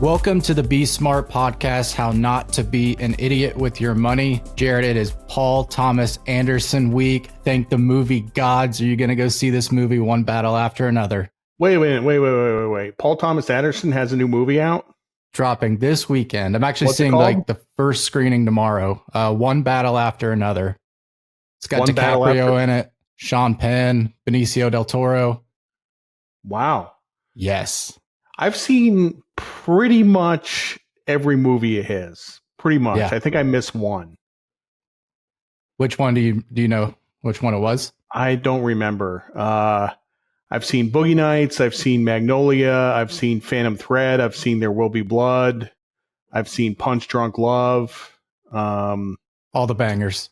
Welcome to the Be Smart podcast, how not to be an idiot with your money. Jared, it is Paul Thomas Anderson week. Thank the movie gods. Are you going to go see this movie one battle after another? Wait. Paul Thomas Anderson has a new movie out? Dropping this weekend. I'm actually seeing like the first screening tomorrow. One battle after another. It's got DiCaprio in it, Sean Penn, Benicio del Toro. Wow. Yes. I've seen pretty much every movie of his. Pretty much. Yeah. I think I missed one. Which one do you know which one it was? I don't remember. I've seen Boogie Nights. I've seen Magnolia. I've seen Phantom Thread. I've seen There Will Be Blood. I've seen Punch Drunk Love. All the bangers.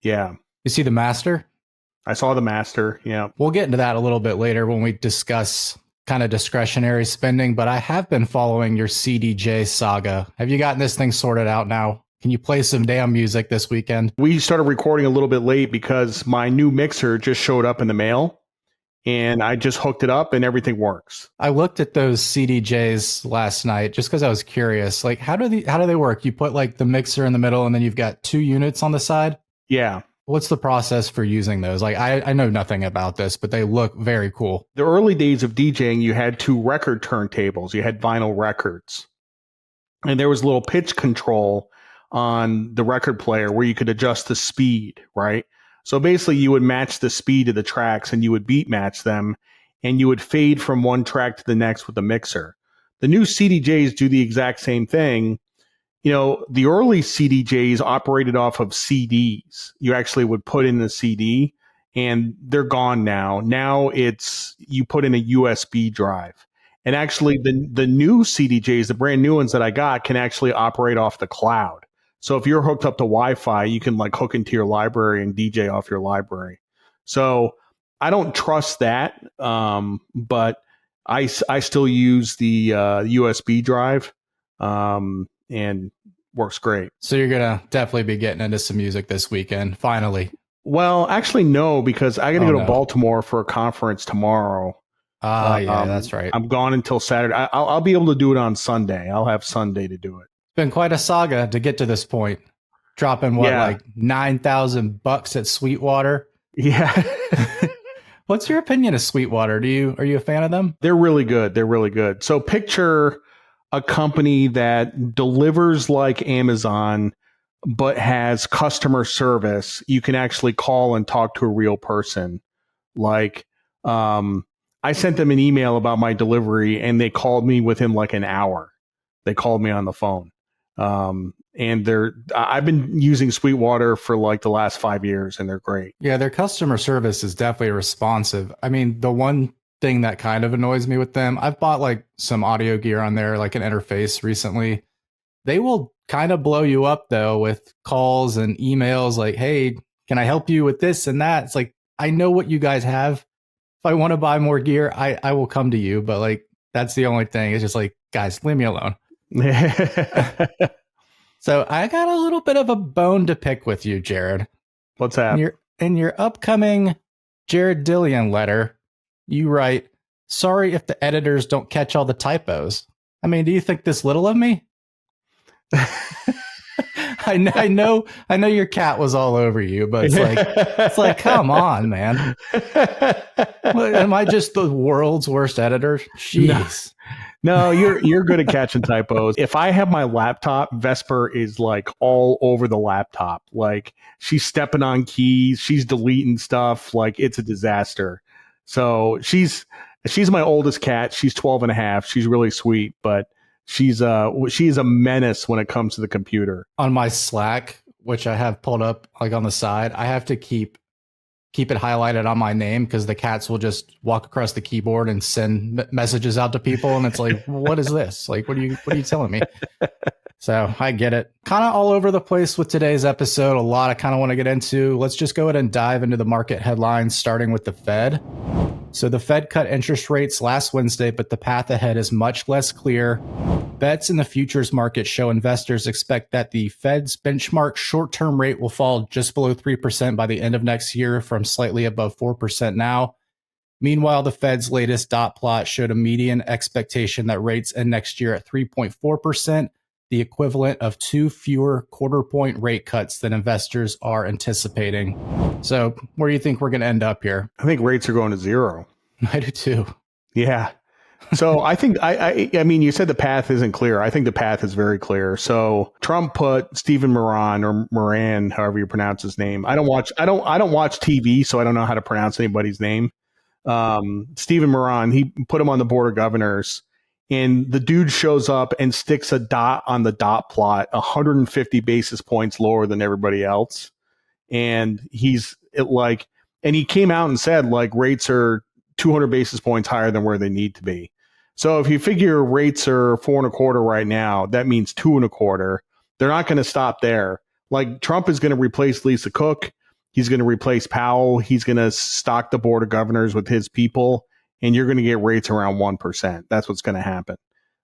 Yeah. You see The Master? I saw The Master. Yeah. We'll get into that a little bit later when we discuss kind of discretionary spending, but I have been following your CDJ saga. Have you gotten this thing sorted out now? Can you play some damn music this weekend? We started recording a little bit late because my new mixer just showed up in the mail and I just hooked it up and everything works. I looked at those CDJs last night just because I was curious. Like, how do they work? You put like the mixer in the middle and then you've got two units on the side? Yeah. What's the process for using those? Like, I know nothing about this, but they look very cool. The early days of DJing, you had two record turntables. You had vinyl records. And there was a little pitch control on the record player where you could adjust the speed, right? So basically, you would match the speed of the tracks and you would beat match them. And you would fade from one track to the next with the mixer. The new CDJs do the exact same thing. You know, the early CDJs operated off of CDs. You actually would put in the CD and they're gone now. Now it's, you put in a USB drive. And actually the new CDJs, the brand new ones that I got, can actually operate off the cloud. So if you're hooked up to Wi-Fi, you can like hook into your library and DJ off your library. So I don't trust that. But I still use the USB drive. And works great. So you're going to definitely be getting into some music this weekend, finally. Well, actually, no, because I got to go to Baltimore for a conference tomorrow. Yeah, that's right. I'm gone until Saturday. I'll be able to do it on Sunday. I'll have Sunday to do it. It's been quite a saga to get to this point. Dropping like $9,000 at Sweetwater. Yeah. What's your opinion of Sweetwater? Are you a fan of them? They're really good. So picture a company that delivers like Amazon, but has customer service. You can actually call and talk to a real person. Like, I sent them an email about my delivery and they called me within like an hour. They called me on the phone. And I've been using Sweetwater for like the last 5 years and they're great. Yeah, their customer service is definitely responsive. I mean, the one thing that kind of annoys me with them, I've bought like some audio gear on there, like an interface recently. They will kind of blow you up though with calls and emails like, hey, can I help you with this and that? It's like, I know what you guys have. If I want to buy more gear, I will come to you. But like, that's the only thing. It's just like, guys, leave me alone. So I got a little bit of a bone to pick with you, Jared. What's that? In your upcoming Jared Dillian letter, you write, sorry if the editors don't catch all the typos. I mean, do you think this little of me? I know your cat was all over you, but it's like, come on, man. Am I just the world's worst editor? Jeez. No, you're good at catching typos. If I have my laptop, Vesper is like all over the laptop. Like she's stepping on keys, she's deleting stuff. Like it's a disaster. So she's my oldest cat. She's 12 and a half. She's really sweet, but she's a menace when it comes to the computer. On my Slack, which I have pulled up like on the side, I have to keep it highlighted on my name because the cats will just walk across the keyboard and send messages out to people, and it's like, what is this? Like, what are you telling me? So I get it. Kind of all over the place with today's episode. A lot I kind of want to get into. Let's just go ahead and dive into the market headlines, starting with the Fed. So the Fed cut interest rates last Wednesday, but the path ahead is much less clear. Bets in the futures market show investors expect that the Fed's benchmark short-term rate will fall just below 3% by the end of next year from slightly above 4% now. Meanwhile, the Fed's latest dot plot showed a median expectation that rates end next year at 3.4%, the equivalent of 2 fewer quarter-point rate cuts than investors are anticipating. So where do you think we're going to end up here? I think rates are going to zero. I do too. Yeah. So I think I mean, you said the path isn't clear. I think the path is very clear. So Trump put Stephen Moran or Moran, however you pronounce his name. I don't watch TV, so I don't know how to pronounce anybody's name. Stephen Moran, he put him on the board of governors, and the dude shows up and sticks a dot on the dot plot 150 basis points lower than everybody else. And he came out and said like rates are 200 basis points higher than where they need to be. So if you figure rates are 4.25 right now, that means 2.25. They're not going to stop there. Like Trump is going to replace Lisa Cook. He's going to replace Powell. He's going to stock the board of governors with his people, and you're going to get rates around 1%. That's what's going to happen.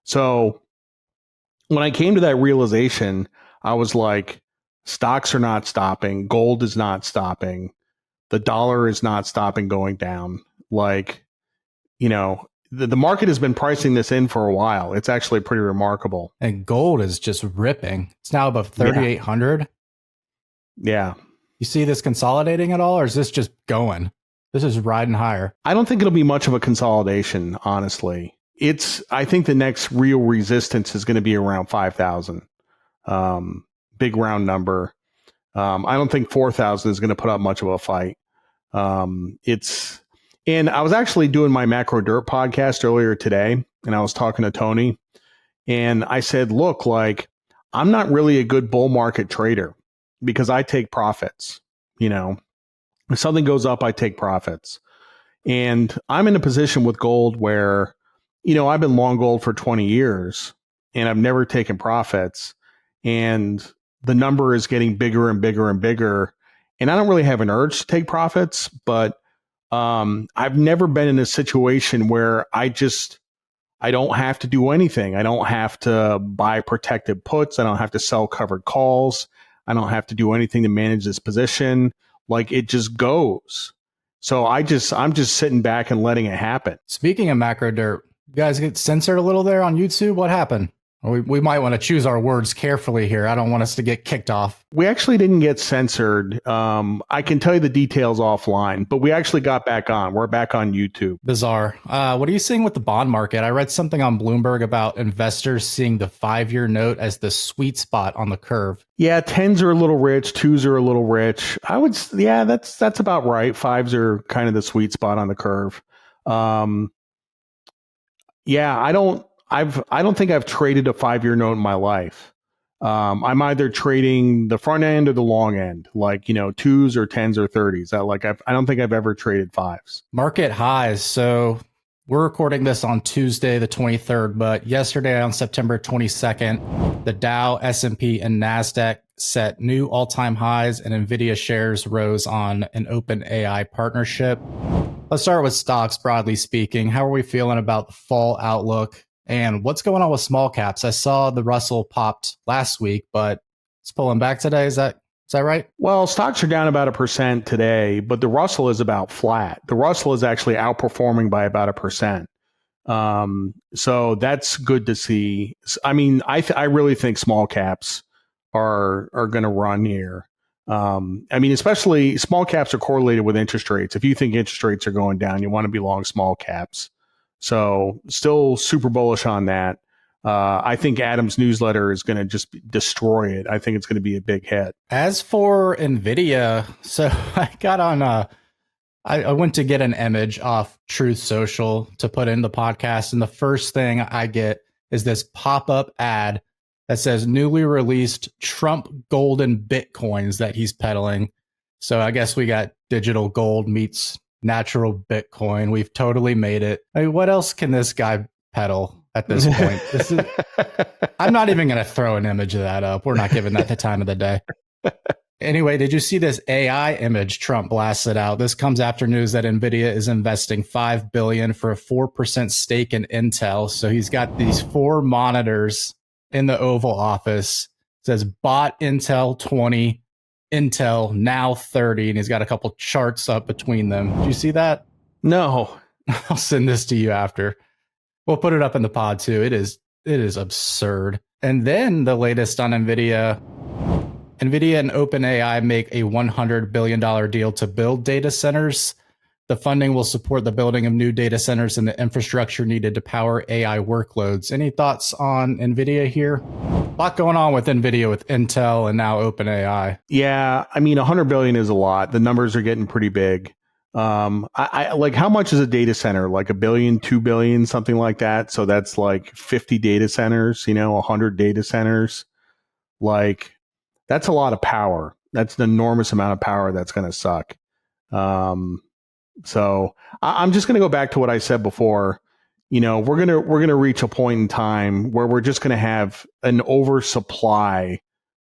So when I came to that realization, I was like, stocks are not stopping. Gold is not stopping. The dollar is not stopping going down. Like, you know, the market has been pricing this in for a while. It's actually pretty remarkable. And gold is just ripping. It's now above 3,800. Yeah. You see this consolidating at all, or is this just going? This is riding higher. I don't think it'll be much of a consolidation, honestly. I think the next real resistance is going to be around 5,000. Big round number. I don't think 4,000 is going to put up much of a fight. And I was actually doing my Macro Dirt podcast earlier today, and I was talking to Tony, and I said, look, like, I'm not really a good bull market trader because I take profits. You know, if something goes up, I take profits. And I'm in a position with gold where, you know, I've been long gold for 20 years and I've never taken profits. And the number is getting bigger and bigger and bigger. And I don't really have an urge to take profits, but I've never been in a situation where I don't have to do anything. I don't have to buy protected puts. I don't have to sell covered calls. I don't have to do anything to manage this position. Like, it just goes. So I'm just sitting back and letting it happen. Speaking of Macro Dirt, you guys get censored a little there on YouTube. What happened? We might want to choose our words carefully here. I don't want us to get kicked off. We actually didn't get censored. I can tell you the details offline, but we actually got back on. We're back on YouTube. Bizarre. What are you seeing with the bond market? I read something on Bloomberg about investors seeing the 5-year note as the sweet spot on the curve. Yeah, 10s are a little rich, 2s are a little rich. That's about right. 5s are kind of the sweet spot on the curve. I don't think I've traded a 5-year note in my life. I'm either trading the front end or the long end, like, you know, 2s or 10s or 30s. I don't think I've ever traded 5s. Market highs. So we're recording this on Tuesday, the 23rd, but yesterday on September 22nd, the Dow, S&P, and NASDAQ set new all-time highs, and Nvidia shares rose on an open AI partnership. Let's start with stocks, broadly speaking. How are we feeling about the fall outlook? And what's going on with small caps? I saw the Russell popped last week, but it's pulling back today. Is that right? Well, stocks are down about 1% today, but the Russell is about flat. The Russell is actually outperforming by about 1%. So that's good to see. I mean, I really think small caps are going to run here. I mean, especially small caps are correlated with interest rates. If you think interest rates are going down, you want to be long small caps. So still super bullish on that. I think Adam's newsletter is going to just destroy it. I think it's going to be a big hit. As for Nvidia, so I got on I went to get an image off Truth Social to put in the podcast, and the first thing I get is this pop-up ad that says newly released Trump golden Bitcoins that he's peddling. So I guess we got digital gold meets natural Bitcoin. We've totally made it. I mean, what else can this guy peddle at this point? I'm not even going to throw an image of that up. We're not giving that the time of the day. Anyway, did you see this AI image Trump blasted out? This comes after news that Nvidia is investing $5 billion for a 4% stake in Intel. So he's got these 4 monitors in the Oval Office. It says bought Intel 20, Intel now 30, and he's got a couple charts up between them. Did you see that? No. I'll send this to you after. We'll put it up in the pod too. It is absurd. And then the latest on Nvidia. Nvidia and OpenAI make a $100 billion deal to build data centers. The funding will support the building of new data centers and the infrastructure needed to power AI workloads. Any thoughts on Nvidia here? A lot going on with Nvidia with Intel and now OpenAI. Yeah, I mean, 100 billion is a lot. The numbers are getting pretty big. I like, how much is a data center? Like a billion, 2 billion, something like that. So that's like 50 data centers, 100 data centers. Like, that's a lot of power. That's an enormous amount of power that's going to suck. So I'm just going to go back to what I said before. We're gonna reach a point in time where we're just going to have an oversupply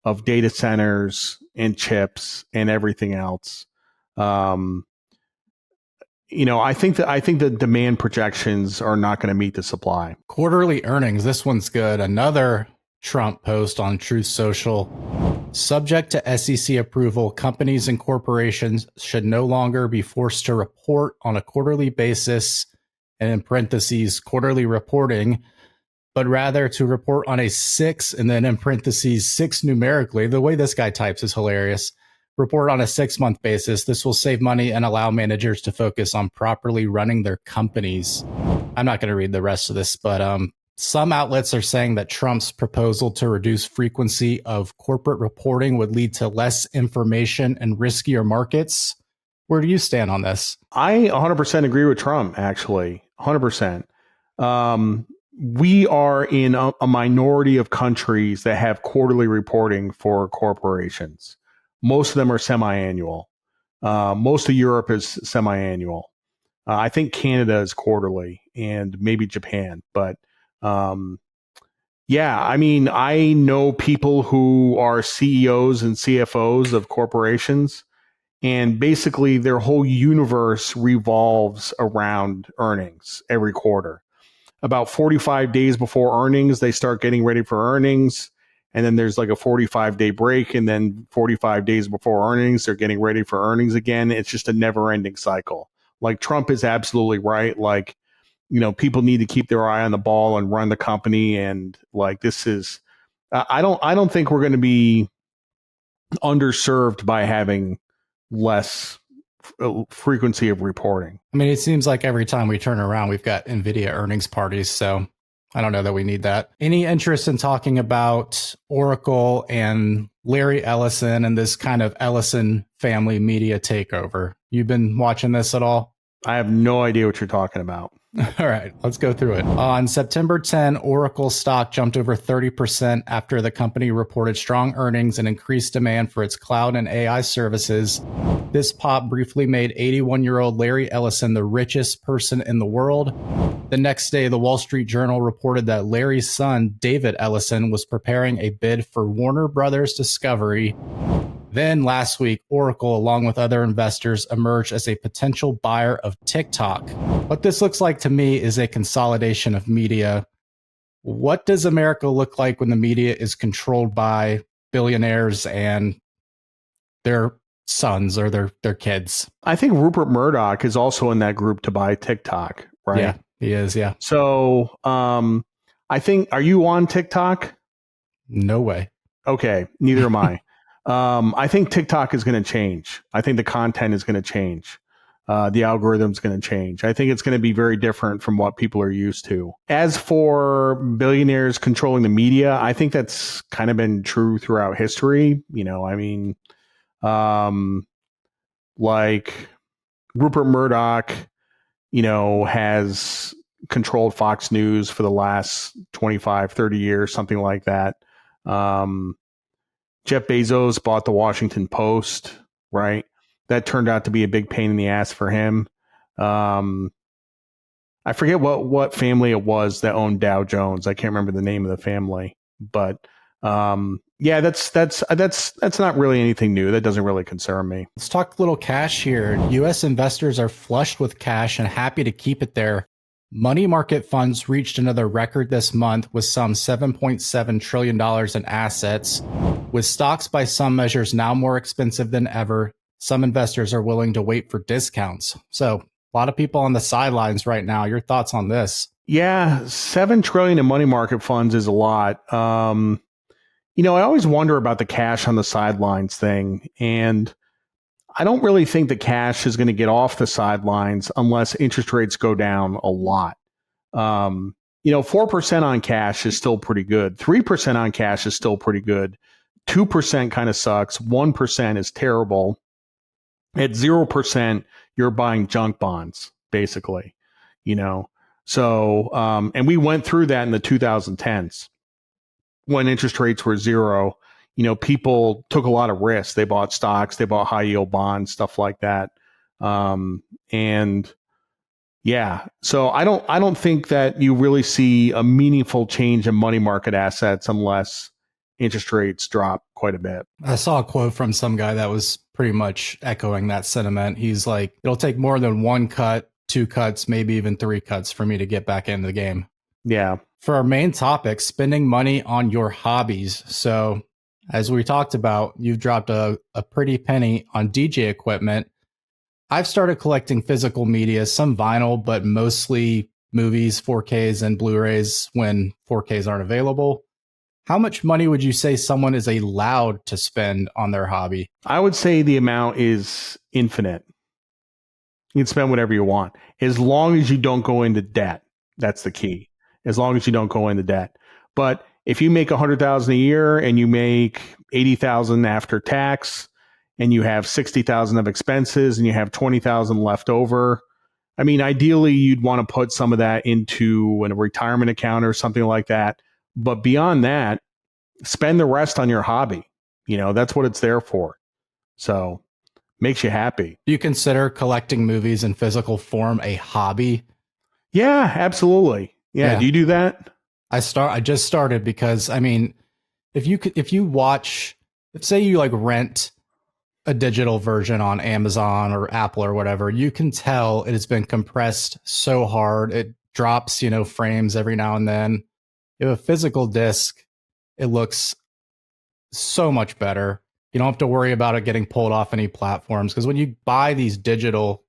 of data centers and chips and everything else. I think the demand projections are not going to meet the supply. Quarterly earnings. This one's good. Another Trump post on Truth Social. Subject to SEC approval, companies and corporations should no longer be forced to report on a quarterly basis, and in parentheses, quarterly reporting, but rather to report on a 6, and then in parentheses, 6 numerically. The way this guy types is hilarious. Report on a 6-month basis. This will save money and allow managers to focus on properly running their companies. I'm not going to read the rest of this, but some outlets are saying that Trump's proposal to reduce frequency of corporate reporting would lead to less information and riskier markets. Where do you stand on this? I 100% agree with Trump, actually. 100%. We are in a minority of countries that have quarterly reporting for corporations. Most of them are semi-annual. Most of Europe is semi-annual. I think Canada is quarterly and maybe Japan. But yeah, I mean, I know people who are CEOs and CFOs of corporations, and basically their whole universe revolves around earnings every quarter. About 45 days before earnings, they start getting ready for earnings. And then there's like a 45-day break. And then 45 days before earnings, they're getting ready for earnings again. It's just a never ending cycle. Like, Trump is absolutely right. Like, people need to keep their eye on the ball and run the company. And like, this is, I don't think we're going to be underserved by having less frequency of reporting. I mean, it seems like every time we turn around, we've got Nvidia earnings parties. So I don't know that we need that. Any interest in talking about Oracle and Larry Ellison and this kind of Ellison family media takeover? You've been watching this at all? I have no idea what you're talking about. All right, let's go through it. On September 10, Oracle stock jumped over 30% after the company reported strong earnings and increased demand for its cloud and AI services. This pop briefly made 81-year-old Larry Ellison the richest person in the world. The next day, the Wall Street Journal reported that Larry's son, David Ellison, was preparing a bid for Warner Brothers Discovery. Then last week, Oracle, along with other investors, emerged as a potential buyer of TikTok. What this looks like to me is a consolidation of media. What does America look like when the media is controlled by billionaires and their sons or their kids? I think Rupert Murdoch is also in that group to buy TikTok, right? Yeah, he is, yeah. So I think, are you on TikTok? No way. Okay, neither am I. I think TikTok is going to change. I think the content is going to change. The algorithm's going to change. I think it's going to be very different from what people are used to. As for billionaires controlling the media, I think that's kind of been true throughout history. I mean, like Rupert Murdoch, has controlled Fox News for the last 25, 30 years, something like that. Jeff Bezos bought the Washington Post, right? That turned out to be a big pain in the ass for him. I forget what family it was that owned Dow Jones. I can't remember the name of the family, but yeah, that's not really anything new. That doesn't really concern me. Let's talk a little cash here. U.S. investors are flushed with cash and happy to keep it there. Money market funds reached another record this month with some $7.7 trillion in assets. With stocks by some measures now more expensive than ever, some investors are willing to wait for discounts. So A lot of people on the sidelines right now. Your thoughts on this? Yeah, 7 trillion in money market funds is a lot. I always wonder about the cash on the sidelines thing, and I don't really think the cash is going to get off the sidelines unless interest rates go down a lot. 4% on cash is still pretty good. 3% on cash is still pretty good. 2% kind of sucks. 1% is terrible. At 0%, you're buying junk bonds, basically, So, and we went through that in the 2010s when interest rates were zero. People took a lot of risks. They bought stocks, they bought high yield bonds, stuff like that. And yeah, so I don't think that you really see a meaningful change in money market assets unless interest rates drop quite a bit. I saw a quote from some guy that was pretty much echoing that sentiment. He's like, it'll take more than 1 cut, 2 cuts, maybe even 3 cuts for me to get back into the game. Yeah. For our main topic, spending money on your hobbies. So as we talked about, you've dropped a pretty penny on DJ equipment. I've started collecting physical media, some vinyl, but mostly movies, 4Ks and Blu-rays when 4Ks aren't available. How much money would you say someone is allowed to spend on their hobby? I would say the amount is infinite. You can spend whatever you want, as long as you don't go into debt. That's the key. As long as you don't go into debt. But if you make $100,000 a year and you make $80,000 after tax, and you have $60,000 of expenses, and you have $20,000 left over, I mean, ideally, you'd want to put some of that into a retirement account or something like that. But beyond that, spend the rest on your hobby. That's what it's there for. So makes you happy. Do you consider collecting movies in physical form a hobby? Yeah, absolutely. Yeah. Do you do that? I just started because, I mean, if you watch, say you like rent a digital version on Amazon or Apple or whatever, you can tell it has been compressed so hard. It drops, frames every now and then. You have a physical disc, it looks so much better. You don't have to worry about it getting pulled off any platforms, because when you buy these digital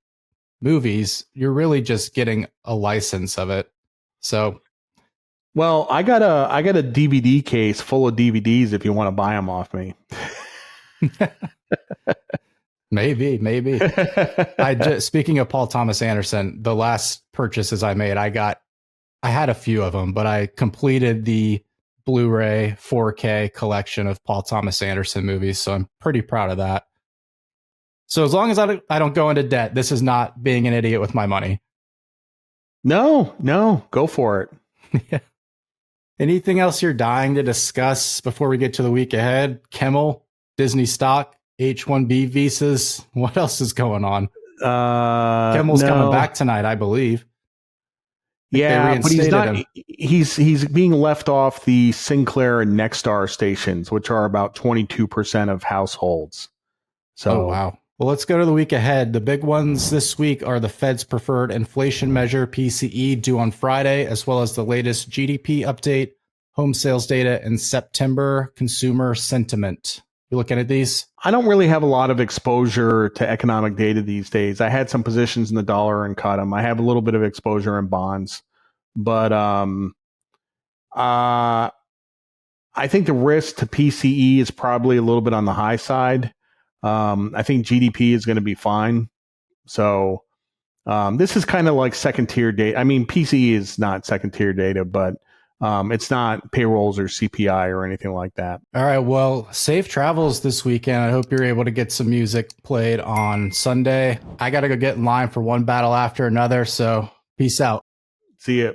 movies, you're really just getting a license of it. So, well, I got a DVD case full of DVDs if you want to buy them off me. maybe. Speaking of Paul Thomas Anderson, the last purchases I made, I had a few of them, but I completed the Blu-ray 4K collection of Paul Thomas Anderson movies, so I'm pretty proud of that. So as long as I don't go into debt, this is not being an idiot with my money. No, go for it. Yeah. Anything else you're dying to discuss before we get to the week ahead? Kimmel, Disney stock, H-1B visas. What else is going on? Kimmel's coming back tonight, I believe. Yeah, but he's not. He's being left off the Sinclair and Nexstar stations, which are about 22% of households. So, oh, wow. Well, let's go to the week ahead. The big ones this week are the Fed's preferred inflation measure, PCE, due on Friday, as well as the latest GDP update, home sales data, and September consumer sentiment. You looking at these? I don't really have a lot of exposure to economic data these days. I had some positions in the dollar and cut them. I have a little bit of exposure in bonds, but I think the risk to PCE is probably a little bit on the high side. I think GDP is going to be fine. So this is kind of like second tier data. I mean, PCE is not second tier data, but it's not payrolls or CPI or anything like that. All right. Well, safe travels this weekend. I hope you're able to get some music played on Sunday. I got to go get in line for one battle after another. So peace out. See ya.